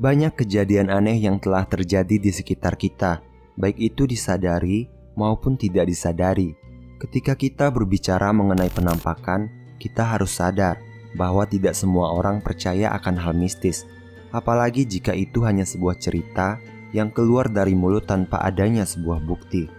Banyak kejadian aneh yang telah terjadi di sekitar kita, baik itu disadari maupun tidak disadari. Ketika kita berbicara mengenai penampakan, kita harus sadar bahwa tidak semua orang percaya akan hal mistis, apalagi jika itu hanya sebuah cerita yang keluar dari mulut tanpa adanya sebuah bukti.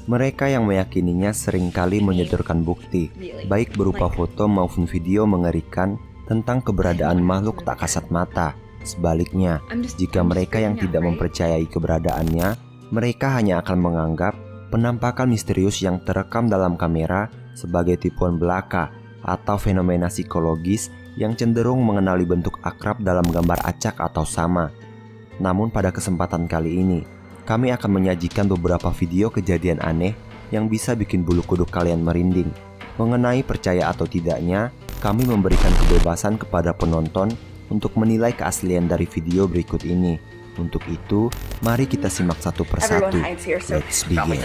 Mereka yang meyakininya seringkali menyodorkan bukti, baik berupa foto maupun video mengerikan tentang keberadaan makhluk tak kasat mata. Sebaliknya, jika mereka yang tidak mempercayai keberadaannya, mereka hanya akan menganggap penampakan misterius yang terekam dalam kamera sebagai tipuan belaka atau fenomena psikologis yang cenderung mengenali bentuk akrab dalam gambar acak atau sama. Namun pada kesempatan kali ini, kami akan menyajikan beberapa video kejadian aneh yang bisa bikin bulu kuduk kalian merinding. Mengenai percaya atau tidaknya, kami memberikan kebebasan kepada penonton untuk menilai keaslian dari video berikut ini. Untuk itu, mari kita simak satu persatu. Let's begin.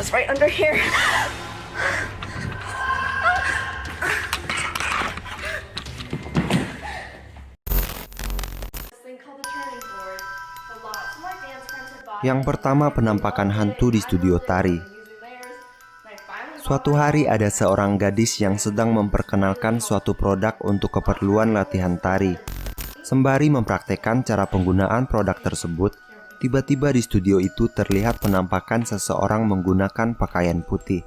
Yang pertama, penampakan hantu di studio tari. Suatu hari ada seorang gadis yang sedang memperkenalkan suatu produk untuk keperluan latihan tari. Sembari mempraktekkan cara penggunaan produk tersebut, tiba-tiba di studio itu terlihat penampakan seseorang menggunakan pakaian putih.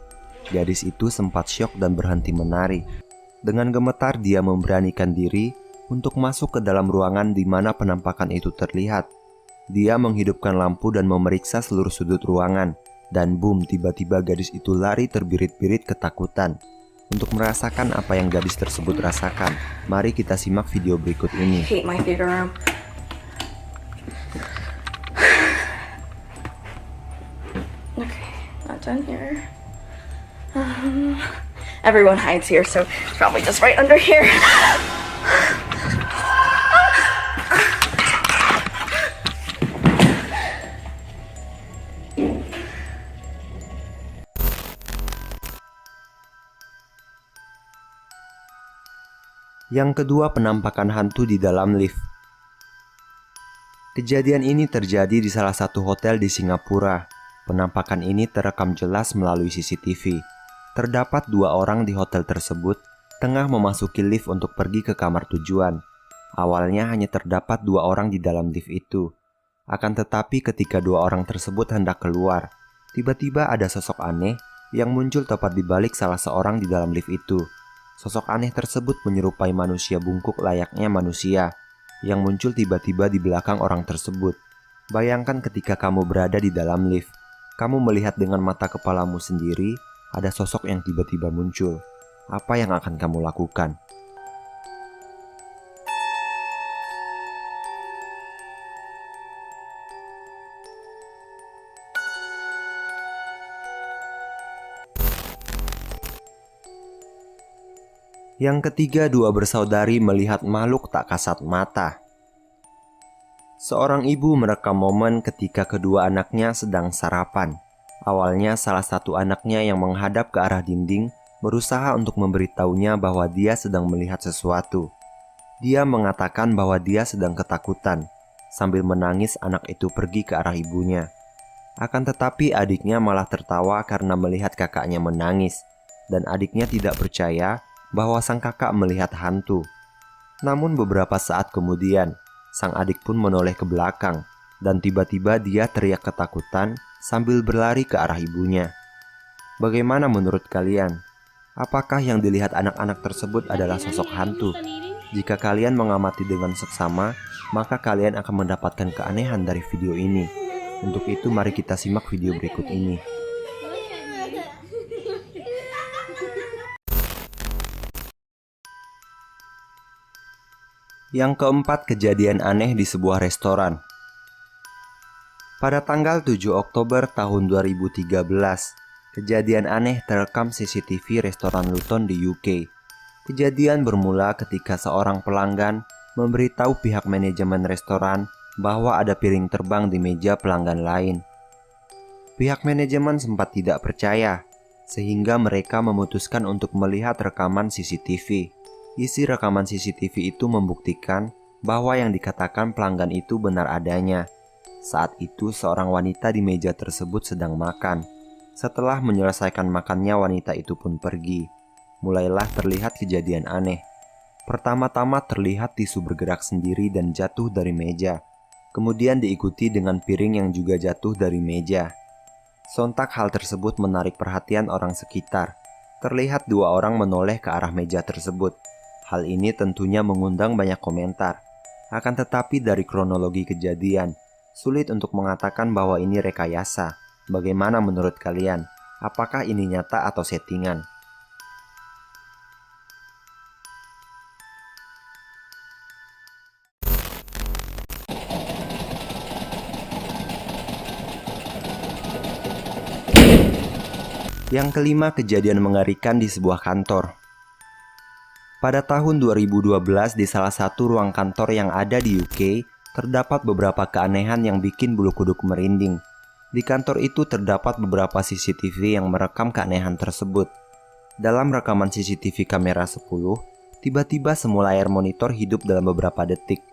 Gadis itu sempat syok dan berhenti menari. Dengan gemetar dia memberanikan diri untuk masuk ke dalam ruangan di mana penampakan itu terlihat. Dia menghidupkan lampu dan memeriksa seluruh sudut ruangan. Dan boom, tiba-tiba gadis itu lari terbirit-birit ketakutan. Untuk merasakan apa yang gadis tersebut rasakan, mari kita simak video berikut ini. Everyone hides here, so it's probably just right under here. Yang kedua, penampakan hantu di dalam lift. Kejadian ini terjadi di salah satu hotel di Singapura. Penampakan ini terekam jelas melalui CCTV. Terdapat dua orang di hotel tersebut tengah memasuki lift untuk pergi ke kamar tujuan. Awalnya hanya terdapat dua orang di dalam lift itu. Akan tetapi ketika dua orang tersebut hendak keluar, tiba-tiba ada sosok aneh yang muncul tepat di balik salah seorang di dalam lift itu. Sosok aneh tersebut menyerupai manusia bungkuk layaknya manusia yang muncul tiba-tiba di belakang orang tersebut. Bayangkan ketika kamu berada di dalam lift, kamu melihat dengan mata kepalamu sendiri ada sosok yang tiba-tiba muncul. Apa yang akan kamu lakukan? Yang ketiga, dua bersaudari melihat makhluk tak kasat mata. Seorang ibu merekam momen ketika kedua anaknya sedang sarapan. Awalnya salah satu anaknya yang menghadap ke arah dinding berusaha untuk memberitahunya bahwa dia sedang melihat sesuatu. Dia mengatakan bahwa dia sedang ketakutan. Sambil menangis, anak itu pergi ke arah ibunya. Akan tetapi adiknya malah tertawa karena melihat kakaknya menangis. Dan adiknya tidak percaya bahwa sang kakak melihat hantu. Namun beberapa saat kemudian, sang adik pun menoleh ke belakang dan tiba-tiba dia teriak ketakutan sambil berlari ke arah ibunya. Bagaimana menurut kalian? Apakah yang dilihat anak-anak tersebut adalah sosok hantu? Jika kalian mengamati dengan seksama, maka kalian akan mendapatkan keanehan dari video ini. Untuk itu mari kita simak video berikut ini. Yang keempat, kejadian aneh di sebuah restoran. Pada tanggal 7 Oktober tahun 2013, kejadian aneh terekam CCTV restoran Luton di UK. Kejadian bermula ketika seorang pelanggan memberitahu pihak manajemen restoran bahwa ada piring terbang di meja pelanggan lain. Pihak manajemen sempat tidak percaya, sehingga mereka memutuskan untuk melihat rekaman CCTV. Isi rekaman CCTV itu membuktikan bahwa yang dikatakan pelanggan itu benar adanya. Saat itu seorang wanita di meja tersebut sedang makan. Setelah menyelesaikan makannya, wanita itu pun pergi. Mulailah terlihat kejadian aneh. Pertama-tama terlihat tisu bergerak sendiri dan jatuh dari meja. Kemudian diikuti dengan piring yang juga jatuh dari meja. Sontak hal tersebut menarik perhatian orang sekitar. Terlihat dua orang menoleh ke arah meja tersebut. Hal ini tentunya mengundang banyak komentar. Akan tetapi dari kronologi kejadian, sulit untuk mengatakan bahwa ini rekayasa. Bagaimana menurut kalian? Apakah ini nyata atau settingan? Yang kelima, kejadian mengerikan di sebuah kantor. Pada tahun 2012 di salah satu ruang kantor yang ada di UK, terdapat beberapa keanehan yang bikin bulu kuduk merinding. Di kantor itu terdapat beberapa CCTV yang merekam keanehan tersebut. Dalam rekaman CCTV kamera 10, tiba-tiba semua layar monitor hidup dalam beberapa detik.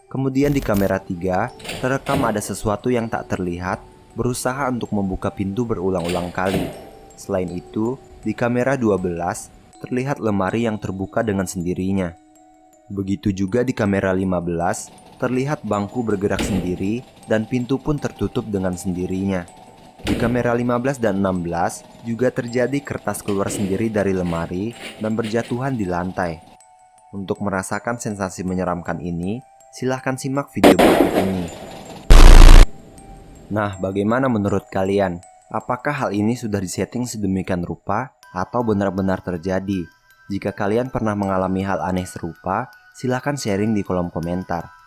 Kemudian di kamera 3, terekam ada sesuatu yang tak terlihat, berusaha untuk membuka pintu berulang-ulang kali. Selain itu, di kamera 12, terlihat lemari yang terbuka dengan sendirinya. Begitu juga di kamera 15, terlihat bangku bergerak sendiri dan pintu pun tertutup dengan sendirinya. Di kamera 15 dan 16 juga terjadi kertas keluar sendiri dari lemari dan berjatuhan di lantai. Untuk merasakan sensasi menyeramkan ini, silahkan simak video berikut ini. Nah, bagaimana menurut kalian? Apakah hal ini sudah disetting sedemikian rupa atau benar-benar terjadi? Jika kalian pernah mengalami hal aneh serupa, silahkan sharing di kolom komentar.